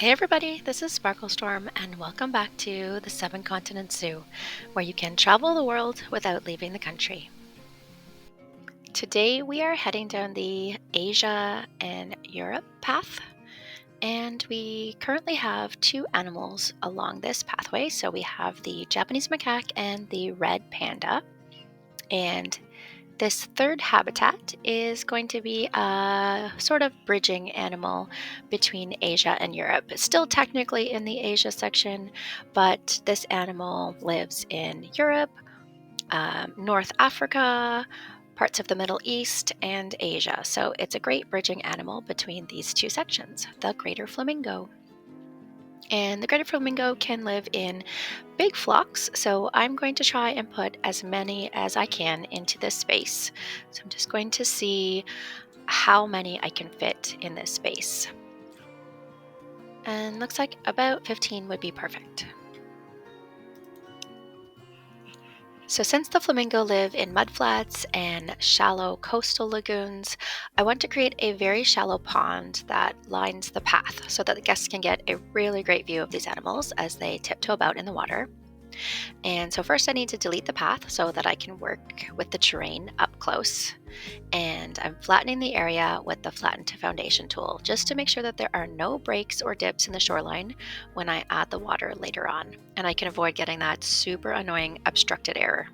Hey everybody, this is Sparklestorm and welcome back to the Seven Continents Zoo, where you can travel the world without leaving the country. Today we are heading down the Asia and Europe path, and we currently have two animals along this pathway. So we have the Japanese macaque and the red panda, and this third habitat is going to be a sort of bridging animal between Asia and Europe. It's still technically in the Asia section, but this animal lives in Europe, North Africa, parts of the Middle East, and Asia. So it's a great bridging animal between these two sections, the Greater Flamingo. And the Greater Flamingo can live in big flocks, so I'm going to try and put as many as I can into this space. So I'm just going to see how many I can fit in this space. And looks like about 15 would be perfect. So since the flamingo live in mudflats and shallow coastal lagoons, I want to create a very shallow pond that lines the path so that the guests can get a really great view of these animals as they tiptoe about in the water. And so first I need to delete the path so that I can work with the terrain up close. And I'm flattening the area with the flatten to foundation tool just to make sure that there are no breaks or dips in the shoreline when I add the water later on. And I can avoid getting that super annoying obstructed error.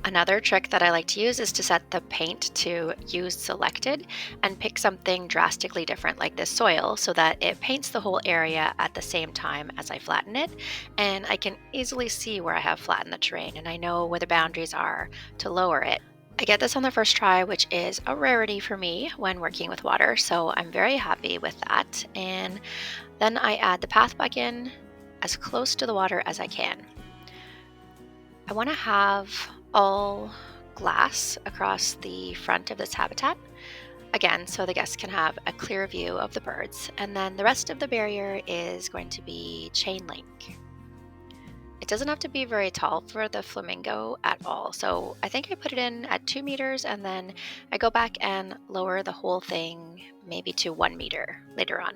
Another trick that I like to use is to set the paint to use selected and pick something drastically different like this soil so that it paints the whole area at the same time as I flatten it, and I can easily see where I have flattened the terrain and I know where the boundaries are to lower it. I get this on the first try, which is a rarity for me when working with water, so I'm very happy with that. And then I add the path back in as close to the water as I can. I want to have all glass across the front of this habitat, again, so the guests can have a clear view of the birds. And then the rest of the barrier is going to be chain link. It doesn't have to be very tall for the flamingo at all. So I think I put it in at 2 meters and then I go back and lower the whole thing maybe to 1 meter later on.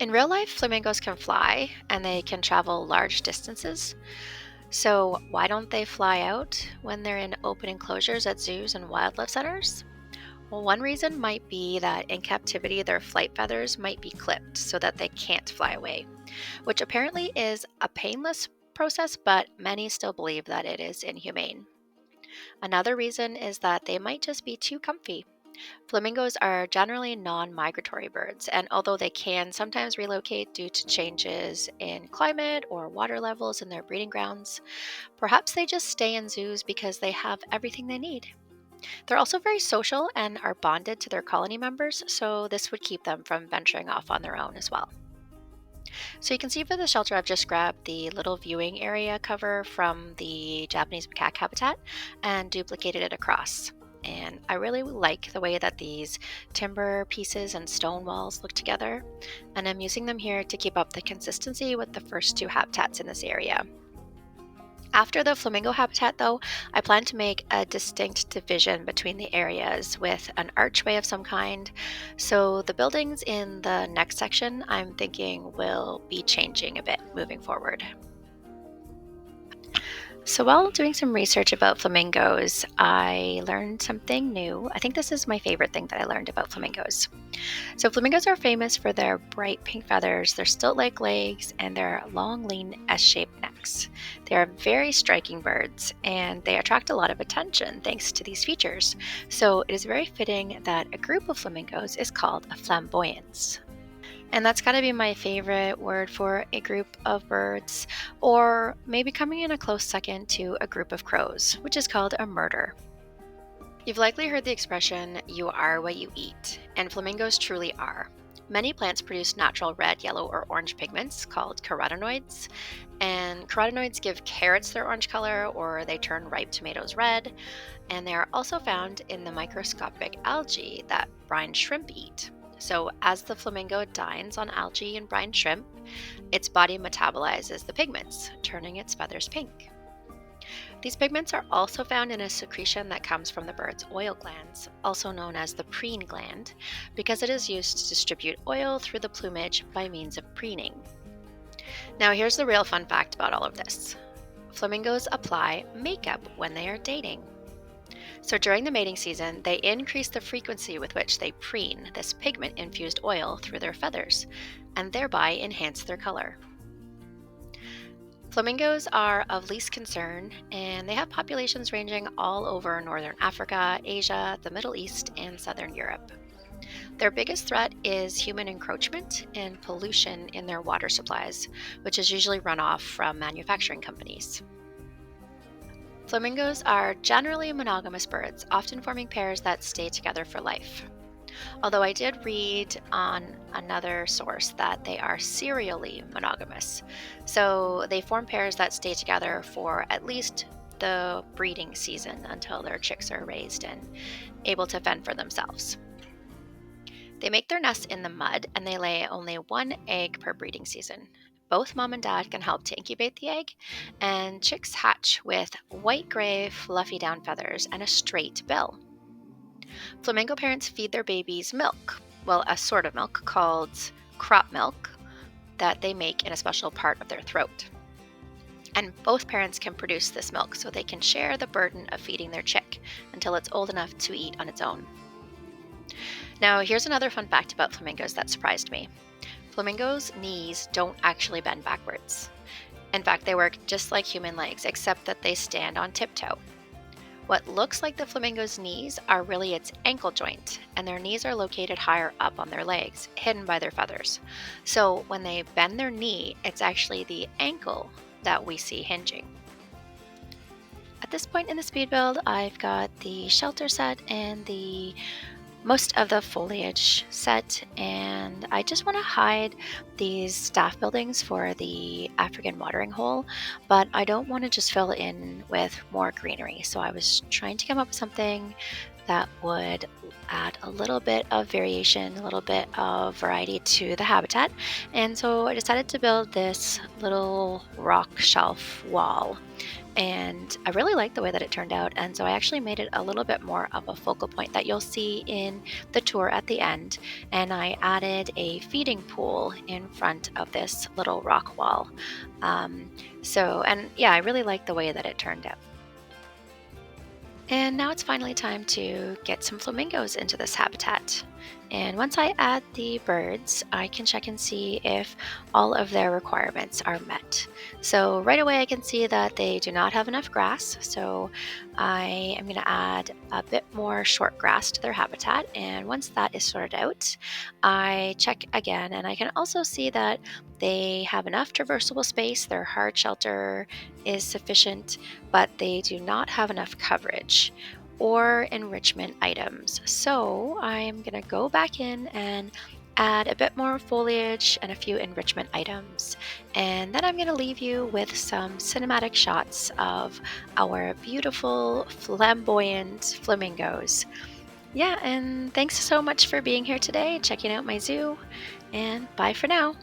In real life, flamingos can fly and they can travel large distances. So why don't they fly out when they're in open enclosures at zoos and wildlife centers? Well, one reason might be that in captivity, their flight feathers might be clipped so that they can't fly away, which apparently is a painless process, but many still believe that it is inhumane. Another reason is that they might just be too comfy. Flamingos are generally non-migratory birds, and although they can sometimes relocate due to changes in climate or water levels in their breeding grounds, perhaps they just stay in zoos because they have everything they need. They're also very social and are bonded to their colony members, so this would keep them from venturing off on their own as well. So you can see for the shelter, I've just grabbed the little viewing area cover from the Japanese macaque habitat and duplicated it across. And I really like the way that these timber pieces and stone walls look together, and I'm using them here to keep up the consistency with the first two habitats in this area. After the flamingo habitat, though, I plan to make a distinct division between the areas with an archway of some kind. So the buildings in the next section, I'm thinking, will be changing a bit moving forward. So while doing some research about flamingos, I learned something new. I think this is my favorite thing that I learned about flamingos. So flamingos are famous for their bright pink feathers, their stilt-like legs, and their long, lean S-shaped necks. They are very striking birds, and they attract a lot of attention thanks to these features. So it is very fitting that a group of flamingos is called a flamboyance. And that's got to be my favorite word for a group of birds, or maybe coming in a close second to a group of crows, which is called a murder. You've likely heard the expression, you are what you eat, and flamingos truly are. Many plants produce natural red, yellow, or orange pigments called carotenoids, and carotenoids give carrots their orange color or they turn ripe tomatoes red, and they are also found in the microscopic algae that brine shrimp eat. So as the flamingo dines on algae and brine shrimp, its body metabolizes the pigments, turning its feathers pink. These pigments are also found in a secretion that comes from the bird's oil glands, also known as the preen gland, because it is used to distribute oil through the plumage by means of preening. Now, here's the real fun fact about all of this. Flamingos apply makeup when they are dating. So during the mating season, they increase the frequency with which they preen this pigment-infused oil through their feathers, and thereby enhance their color. Flamingos are of least concern, and they have populations ranging all over northern Africa, Asia, the Middle East, and southern Europe. Their biggest threat is human encroachment and pollution in their water supplies, which is usually runoff from manufacturing companies. Flamingos are generally monogamous birds, often forming pairs that stay together for life. Although I did read on another source that they are serially monogamous. So they form pairs that stay together for at least the breeding season until their chicks are raised and able to fend for themselves. They make their nests in the mud and they lay only one egg per breeding season. Both mom and dad can help to incubate the egg, and chicks hatch with white-gray, fluffy down feathers and a straight bill. Flamingo parents feed their babies milk, well, a sort of milk called crop milk that they make in a special part of their throat. And both parents can produce this milk so they can share the burden of feeding their chick until it's old enough to eat on its own. Now, here's another fun fact about flamingos that surprised me. Flamingos' knees don't actually bend backwards. In fact, they work just like human legs, except that they stand on tiptoe. What looks like the flamingo's knees are really its ankle joint, and their knees are located higher up on their legs, hidden by their feathers. So when they bend their knee, it's actually the ankle that we see hinging. At this point in the speed build, I've got the shelter set and most of the foliage set, and I just want to hide these staff buildings for the African watering hole, but I don't want to just fill in with more greenery. So I was trying to come up with something that would add a little bit of variation, a little bit of variety to the habitat. And so I decided to build this little rock shelf wall. And I really like the way that it turned out. And so I actually made it a little bit more of a focal point that you'll see in the tour at the end. And I added a feeding pool in front of this little rock wall. I really like the way that it turned out. And now it's finally time to get some flamingos into this habitat. And once I add the birds, I can check and see if all of their requirements are met. So right away I can see that they do not have enough grass. So I am going to add a bit more short grass to their habitat. And once that is sorted out, I check again, and I can also see that they have enough traversable space. Their hard shelter is sufficient, but they do not have enough coverage or enrichment items. So I'm going to go back in and add a bit more foliage and a few enrichment items. And then I'm going to leave you with some cinematic shots of our beautiful flamboyant flamingos. Yeah, and thanks so much for being here today, checking out my zoo, and bye for now.